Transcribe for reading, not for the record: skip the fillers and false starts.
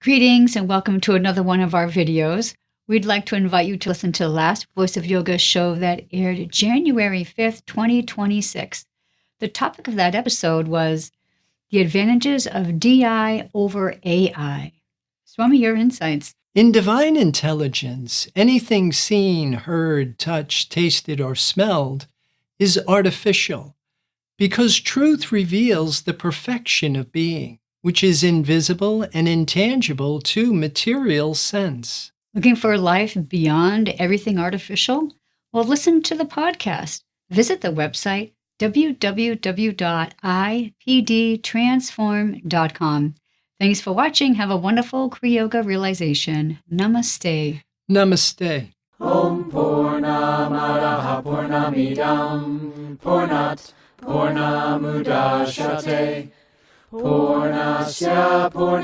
Greetings and welcome to another one of our videos. We'd like to invite you to listen to the last Voice of Yoga show that aired January 5th, 2026. The topic of that episode was the advantages of DI over AI. Swami, your insights. In divine intelligence, anything seen, heard, touched, tasted, or smelled is artificial because truth reveals the perfection of being, which is invisible and intangible to material sense. Looking for a life beyond everything artificial? Well, listen to the podcast. Visit the website www.ipdtransform.com. Thanks for watching. Have a wonderful Kriya Yoga realization. Namaste. Namaste. Om Purnamadaha Purnamidam Purnat Purnamudachyate Purnasya Purnamidam